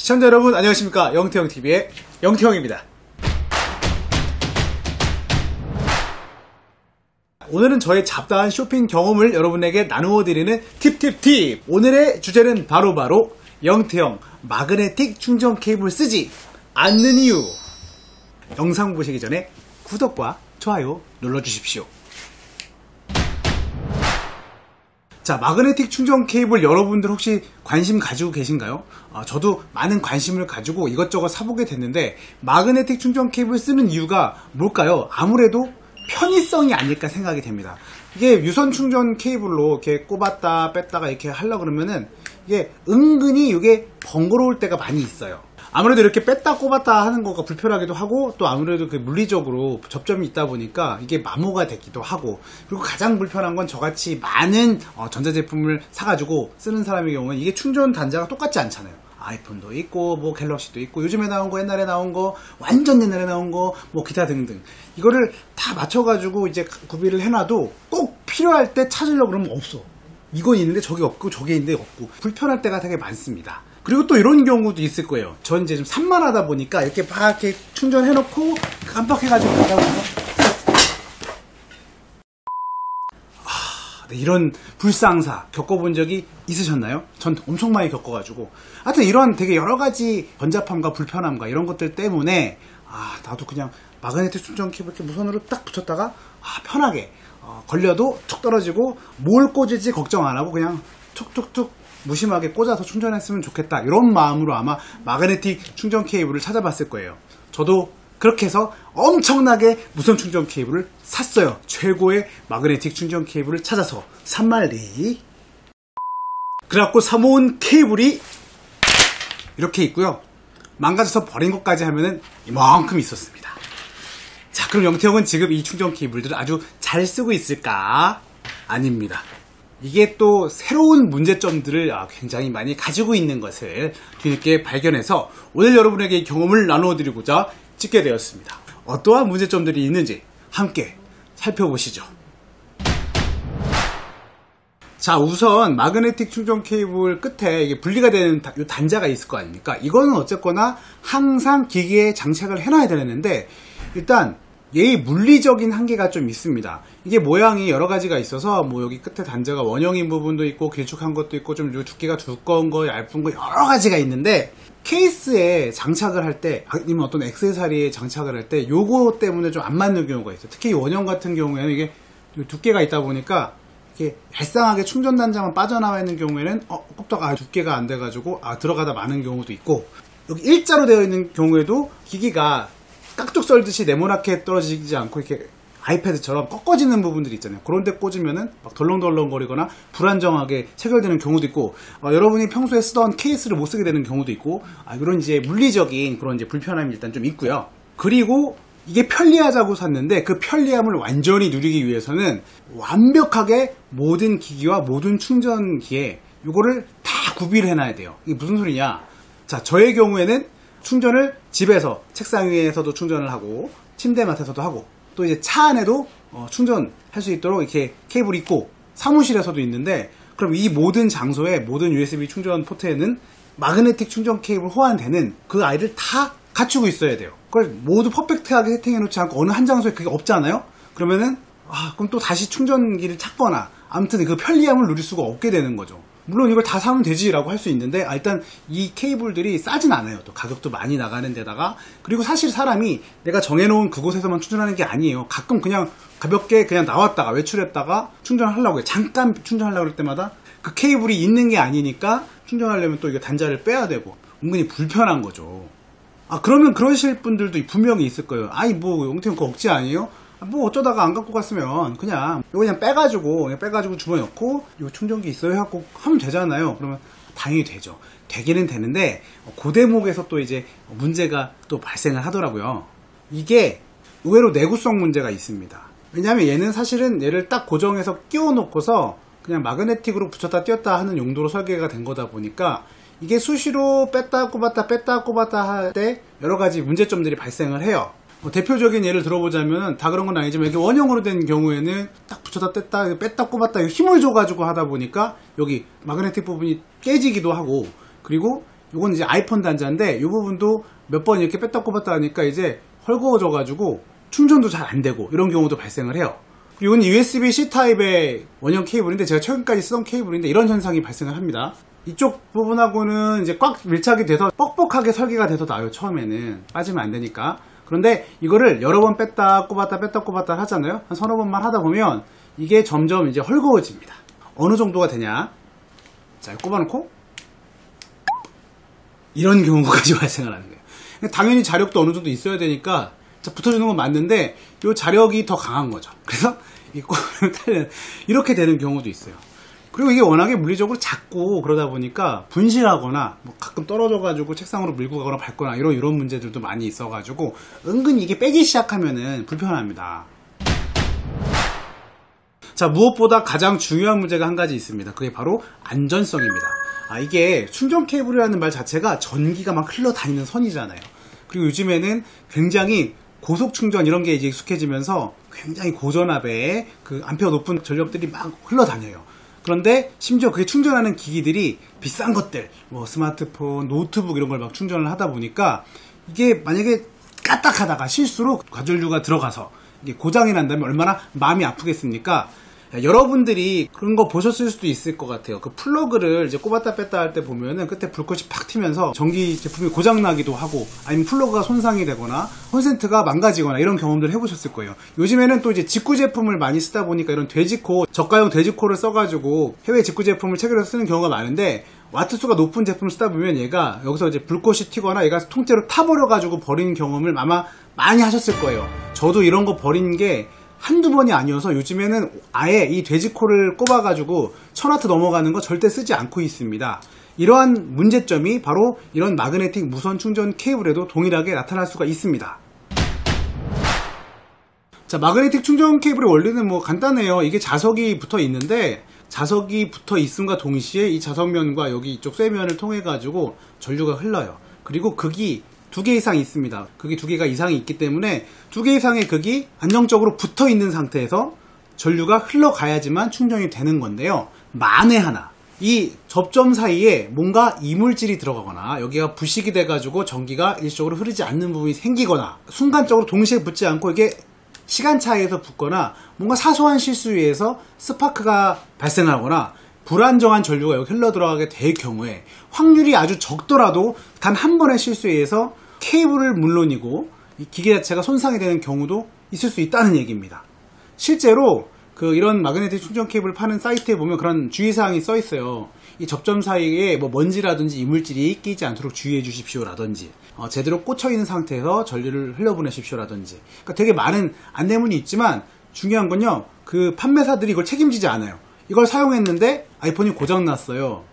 시청자 여러분 안녕하십니까. 영태형TV의 영태형입니다. 오늘은 저의 잡다한 쇼핑 경험을 여러분에게 나누어 드리는 팁. 오늘의 주제는 바로 영태형 마그네틱 충전 케이블 쓰지 않는 이유. 영상 보시기 전에 구독과 좋아요 눌러주십시오. 자, 마그네틱 충전 케이블 여러분들 혹시 관심 가지고 계신가요? 저도 많은 관심을 가지고 이것저것 사보게 됐는데, 마그네틱 충전 케이블 쓰는 이유가 뭘까요? 아무래도 편의성이 아닐까 생각이 됩니다. 이게 유선 충전 케이블로 이렇게 꼽았다 뺐다가 이렇게 하려고 그러면은 이게 은근히 이게 번거로울 때가 많이 있어요. 아무래도 이렇게 뺐다 꼽았다 하는 거가 불편하기도 하고, 또 아무래도 그 물리적으로 접점이 있다 보니까 이게 마모가 되기도 하고, 그리고 가장 불편한 건 저같이 많은 전자제품을 사가지고 쓰는 사람의 경우는 이게 충전 단자가 똑같지 않잖아요. 아이폰도 있고 뭐 갤럭시도 있고 요즘에 나온 거, 옛날에 나온 거, 완전 옛날에 나온 거, 뭐 기타 등등, 이거를 다 맞춰가지고 이제 구비를 해놔도 꼭 필요할 때 찾으려고 그러면 없어. 이건 있는데 저게 없고 저게 있는데 없고 불편할 때가 되게 많습니다. 그리고 또 이런 경우도 있을 거예요. 전 이제 좀 산만하다 보니까 이렇게 막 이렇게 충전해놓고 깜빡해가지고 가다 보면 네, 이런 불상사 겪어본 적이 있으셨나요? 전 엄청 많이 겪어가지고, 하여튼 이런 되게 여러가지 번잡함과 불편함과 이런 것들 때문에 나도 그냥 마그네틱 충전 케이블 이렇게 무선으로 딱 붙였다가 편하게 걸려도 툭 떨어지고 뭘 꽂을지 걱정 안 하고 그냥 툭툭툭 무심하게 꽂아서 충전했으면 좋겠다, 이런 마음으로 아마 마그네틱 충전 케이블을 찾아봤을 거예요. 저도 그렇게 해서 엄청나게 무선 충전 케이블을 샀어요. 최고의 마그네틱 충전 케이블을 찾아서 산말리. 그래갖고 사모은 케이블이 이렇게 있고요. 망가져서 버린 것까지 하면은 이만큼 있었습니다. 자, 그럼 영태형은 지금 이 충전 케이블들을 아주 잘 쓰고 있을까? 아닙니다. 이게 또 새로운 문제점들을 굉장히 많이 가지고 있는 것을 뒤늦게 발견해서 오늘 여러분에게 이 경험을 나누어 드리고자 찍게 되었습니다. 어떠한 문제점들이 있는지 함께 살펴보시죠. 자, 우선 마그네틱 충전 케이블 끝에 이게 분리가 되는 단자가 있을 거 아닙니까? 이거는 어쨌거나 항상 기기에 장착을 해놔야 되는데, 일단 얘의 물리적인 한계가 좀 있습니다. 이게 모양이 여러 가지가 있어서 뭐 여기 끝에 단자가 원형인 부분도 있고 길쭉한 것도 있고 좀 두께가 두꺼운 거, 얇은 거, 여러 가지가 있는데, 케이스에 장착을 할 때, 아니면 어떤 액세서리에 장착을 할 때 요거 때문에 좀 안 맞는 경우가 있어요. 특히 원형 같은 경우에는 이게 두께가 있다 보니까 이렇게 얄쌍하게 충전 단자만 빠져나와 있는 경우에는 꼽다가 두께가 안 돼가지고 들어가다 마는 경우도 있고, 여기 일자로 되어 있는 경우에도 기기가 깍둑 썰듯이 네모나게 떨어지지 않고 이렇게 아이패드처럼 꺾어지는 부분들이 있잖아요. 그런데 꽂으면은 막 덜렁덜렁거리거나 불안정하게 체결되는 경우도 있고, 여러분이 평소에 쓰던 케이스를 못 쓰게 되는 경우도 있고, 이런 이제 물리적인 그런 이제 불편함이 일단 좀 있고요. 그리고 이게 편리하자고 샀는데 그 편리함을 완전히 누리기 위해서는 완벽하게 모든 기기와 모든 충전기에 이거를 다 구비를 해놔야 돼요. 이게 무슨 소리냐? 자, 저의 경우에는 충전을 집에서 책상 위에서도 충전을 하고, 침대 맡에서도 하고, 또 이제 차 안에도 충전할 수 있도록 이렇게 케이블이 있고, 사무실에서도 있는데, 그럼 이 모든 장소에 모든 USB 충전 포트에는 마그네틱 충전 케이블 호환되는 그 아이를 다 갖추고 있어야 돼요. 그걸 모두 퍼펙트하게 세팅해 놓지 않고 어느 한 장소에 그게 없잖아요? 그러면은 그럼 또 다시 충전기를 찾거나, 아무튼 그 편리함을 누릴 수가 없게 되는 거죠. 물론 이걸 다 사면 되지라고 할 수 있는데, 일단 이 케이블들이 싸진 않아요. 또 가격도 많이 나가는 데다가, 그리고 사실 사람이 내가 정해놓은 그곳에서만 충전하는 게 아니에요. 가끔 그냥 가볍게 그냥 나왔다가 외출했다가 충전하려고 해요. 잠깐 충전하려고 할 때마다 그 케이블이 있는 게 아니니까 충전하려면 또 이거 단자를 빼야 되고 은근히 불편한 거죠. 그러면 그러실 분들도 분명히 있을 거예요. 뭐 영태형 거 억지 아니에요? 뭐 어쩌다가 안 갖고 갔으면 그냥 이거 그냥 빼가지고 주머니에 넣고 이 충전기 있어요 해갖고 하면 되잖아요. 그러면 당연히 되죠. 되기는 되는데 그 대목에서 또 이제 문제가 또 발생을 하더라고요. 이게 의외로 내구성 문제가 있습니다. 왜냐하면 얘는 사실은 얘를 딱 고정해서 끼워 놓고서 그냥 마그네틱으로 붙였다 띄었다 하는 용도로 설계가 된 거다 보니까, 이게 수시로 뺐다 꼽았다 할 때 여러 가지 문제점들이 발생을 해요. 대표적인 예를 들어보자면, 다 그런 건 아니지만 이렇게 원형으로 된 경우에는 딱 붙였다 뗐다 뺐다 꼽았다 힘을 줘가지고 하다 보니까 여기 마그네틱 부분이 깨지기도 하고, 그리고 이건 이제 아이폰 단자인데 이 부분도 몇 번 이렇게 뺐다 꼽았다 하니까 이제 헐거워져 가지고 충전도 잘 안 되고 이런 경우도 발생을 해요. 이건 USB-C 타입의 원형 케이블인데 제가 최근까지 쓰던 케이블인데 이런 현상이 발생을 합니다. 이쪽 부분하고는 이제 꽉 밀착이 돼서 뻑뻑하게 설계가 돼서 나요. 처음에는 빠지면 안 되니까. 그런데 이거를 여러 번 뺐다 꼽았다 하잖아요. 한 서너 번만 하다 보면 이게 점점 이제 헐거워집니다. 어느 정도가 되냐? 자, 꼽아놓고 이런 경우까지 발생을 하는 거예요. 당연히 자력도 어느 정도 있어야 되니까 붙어주는 건 맞는데 이 자력이 더 강한 거죠. 그래서 이 꼽으면 탈려 이렇게 되는 경우도 있어요. 그리고 이게 워낙에 물리적으로 작고 그러다 보니까 분실하거나 뭐 가끔 떨어져가지고 책상으로 밀고 가거나 밟거나 이런 문제들도 많이 있어가지고 은근히 이게 빼기 시작하면은 불편합니다. 자, 무엇보다 가장 중요한 문제가 한 가지 있습니다. 그게 바로 안전성입니다. 이게 충전 케이블이라는 말 자체가 전기가 막 흘러다니는 선이잖아요. 그리고 요즘에는 굉장히 고속 충전 이런 게 이제 익숙해지면서 굉장히 고전압의 그 암페어 높은 전력들이 막 흘러다녀요. 그런데 심지어 그게 충전하는 기기들이 비싼 것들, 뭐 스마트폰, 노트북 이런 걸 막 충전을 하다 보니까 이게 만약에 까딱하다가 실수로 과전류가 들어가서 이게 고장이 난다면 얼마나 마음이 아프겠습니까? 여러분들이 그런 거 보셨을 수도 있을 것 같아요. 그 플러그를 이제 꼽았다 뺐다 할 때 보면은 끝에 불꽃이 팍 튀면서 전기 제품이 고장나기도 하고 아니면 플러그가 손상이 되거나 콘센트가 망가지거나 이런 경험들 해보셨을 거예요. 요즘에는 또 이제 직구 제품을 많이 쓰다 보니까 이런 돼지코, 저가형 돼지코를 써가지고 해외 직구 제품을 체결해서 쓰는 경우가 많은데 와트수가 높은 제품을 쓰다 보면 얘가 여기서 이제 불꽃이 튀거나 얘가 통째로 타버려가지고 버리는 경험을 아마 많이 하셨을 거예요. 저도 이런 거 버린 게 한두 번이 아니어서 요즘에는 아예 이 돼지코를 꼽아가지고 1000W 넘어가는 거 절대 쓰지 않고 있습니다. 이러한 문제점이 바로 이런 마그네틱 무선 충전 케이블에도 동일하게 나타날 수가 있습니다. 자, 마그네틱 충전 케이블의 원리는 뭐 간단해요. 이게 자석이 붙어 있는데 자석이 붙어 있음과 동시에 이 자석면과 여기 이쪽 쇠면을 통해 가지고 전류가 흘러요. 그리고 극이 2개 이상 있습니다. 극이 2개가 이상이 있기 때문에 2개 이상의 극이 안정적으로 붙어 있는 상태에서 전류가 흘러가야지만 충전이 되는 건데요. 만에 하나 이 접점 사이에 뭔가 이물질이 들어가거나 여기가 부식이 돼가지고 전기가 일시적으로 흐르지 않는 부분이 생기거나 순간적으로 동시에 붙지 않고 이게 시간차에서 붙거나 뭔가 사소한 실수에 의해서 스파크가 발생하거나 불안정한 전류가 여기 흘러 들어가게 될 경우에 확률이 아주 적더라도 단 한 번의 실수에 의해서 케이블을 물론이고 이 기계 자체가 손상이 되는 경우도 있을 수 있다는 얘기입니다. 실제로 이런 마그네틱 충전 케이블 파는 사이트에 보면 그런 주의사항이 써 있어요. 이 접점 사이에 뭐 먼지라든지 이물질이 끼지 않도록 주의해 주십시오 라든지 제대로 꽂혀 있는 상태에서 전류를 흘려보내십시오 라든지 그러니까 되게 많은 안내문이 있지만 중요한 건요, 그 판매사들이 이걸 책임지지 않아요. 이걸 사용했는데 아이폰이 고장났어요.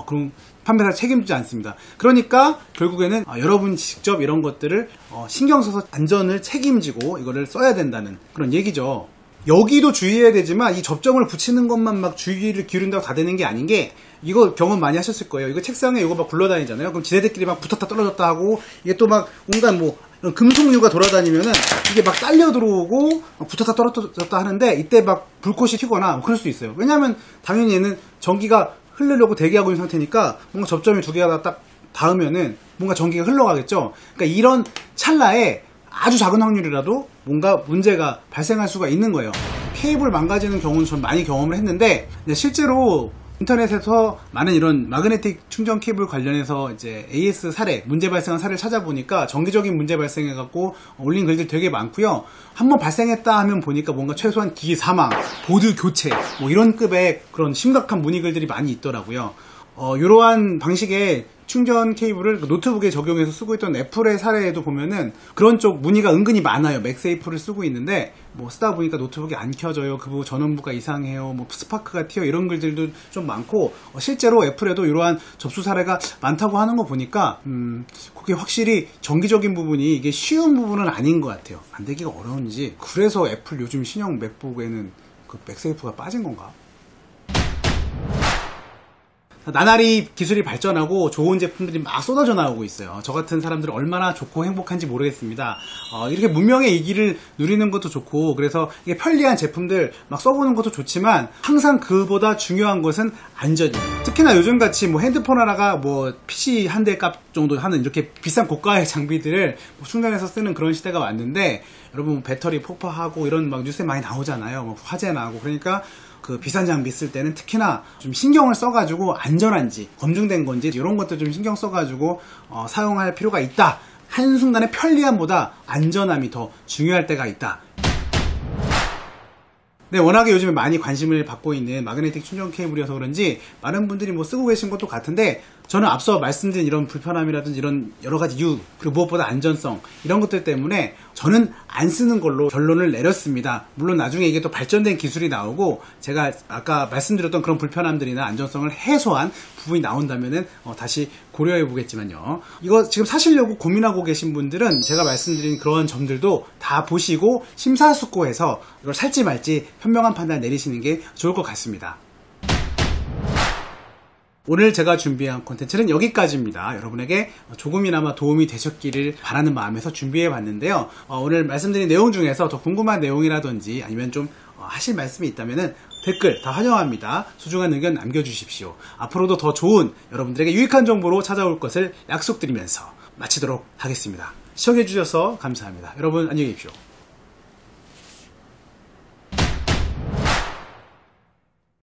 그럼 판매사 책임지지 않습니다. 그러니까 결국에는 여러분 직접 이런 것들을 신경 써서 안전을 책임지고 이거를 써야 된다는 그런 얘기죠. 여기도 주의해야 되지만 이 접점을 붙이는 것만 막 주의를 기울인다고 다 되는 게 아닌 게 이거 경험 많이 하셨을 거예요. 이거 책상에 이거 막 굴러다니잖아요. 그럼 지네들끼리 막 붙었다 떨어졌다 하고 이게 또 막 온갖 뭐 금속류가 돌아다니면은 이게 막 딸려 들어오고 붙었다 떨어졌다 하는데 이때 막 불꽃이 튀거나 그럴 수 있어요. 왜냐하면 당연히 얘는 전기가 흐르려고 대기하고 있는 상태니까 뭔가 접점이 2개가 딱 닿으면은 뭔가 전기가 흘러가겠죠. 그러니까 이런 찰나에 아주 작은 확률이라도 뭔가 문제가 발생할 수가 있는 거예요. 케이블 망가지는 경우는 전 많이 경험을 했는데 실제로 인터넷에서 많은 이런 마그네틱 충전 케이블 관련해서 이제 AS 사례, 문제 발생한 사례를 찾아보니까 정기적인 문제 발생해갖고 올린 글들 되게 많고요. 한번 발생했다 하면 보니까 뭔가 최소한 기기 사망, 보드 교체, 뭐 이런 급의 그런 심각한 문의글들이 많이 있더라고요. 이러한 방식의 충전 케이블을 노트북에 적용해서 쓰고 있던 애플의 사례에도 보면은 그런 쪽 문의가 은근히 많아요. 맥세이프를 쓰고 있는데 뭐 쓰다 보니까 노트북이 안 켜져요. 그 전원부가 이상해요. 뭐 스파크가 튀어 이런 글들도 좀 많고 실제로 애플에도 이러한 접수 사례가 많다고 하는 거 보니까 그게 확실히 정기적인 부분이 이게 쉬운 부분은 아닌 것 같아요. 만들기가 어려운지 그래서 애플 요즘 신형 맥북에는 그 맥세이프가 빠진 건가? 나날이 기술이 발전하고 좋은 제품들이 막 쏟아져 나오고 있어요. 저 같은 사람들은 얼마나 좋고 행복한지 모르겠습니다. 이렇게 문명의 이기를 누리는 것도 좋고, 그래서 이게 편리한 제품들 막 써보는 것도 좋지만 항상 그보다 중요한 것은 안전이에요. 특히나 요즘같이 뭐 핸드폰 하나가 뭐 PC 한 대 값 정도 하는 이렇게 비싼 고가의 장비들을 뭐 충전해서 쓰는 그런 시대가 왔는데, 여러분 배터리 폭파하고 이런 막 뉴스에 많이 나오잖아요. 뭐 화재 나고. 그러니까 그 비싼 장비 쓸 때는 특히나 좀 신경을 써가지고 안전한지 검증된 건지 이런 것도 좀 신경 써가지고 사용할 필요가 있다. 한순간의 편리함보다 안전함이 더 중요할 때가 있다. 네, 워낙에 요즘에 많이 관심을 받고 있는 마그네틱 충전 케이블이어서 그런지 많은 분들이 뭐 쓰고 계신 것도 같은데, 저는 앞서 말씀드린 이런 불편함이라든지 이런 여러 가지 이유, 그리고 무엇보다 안전성, 이런 것들 때문에 저는 안 쓰는 걸로 결론을 내렸습니다. 물론 나중에 이게 또 발전된 기술이 나오고 제가 아까 말씀드렸던 그런 불편함들이나 안전성을 해소한 부분이 나온다면은 다시 고려해 보겠지만요. 이거 지금 사시려고 고민하고 계신 분들은 제가 말씀드린 그런 점들도 다 보시고 심사숙고해서 이걸 살지 말지 현명한 판단 내리시는 게 좋을 것 같습니다. 오늘 제가 준비한 콘텐츠는 여기까지입니다. 여러분에게 조금이나마 도움이 되셨기를 바라는 마음에서 준비해 봤는데요. 오늘 말씀드린 내용 중에서 더 궁금한 내용이라든지 아니면 좀 하실 말씀이 있다면 댓글 다 환영합니다. 소중한 의견 남겨주십시오. 앞으로도 더 좋은, 여러분들에게 유익한 정보로 찾아올 것을 약속드리면서 마치도록 하겠습니다. 시청해주셔서 감사합니다. 여러분 안녕히 계십시오.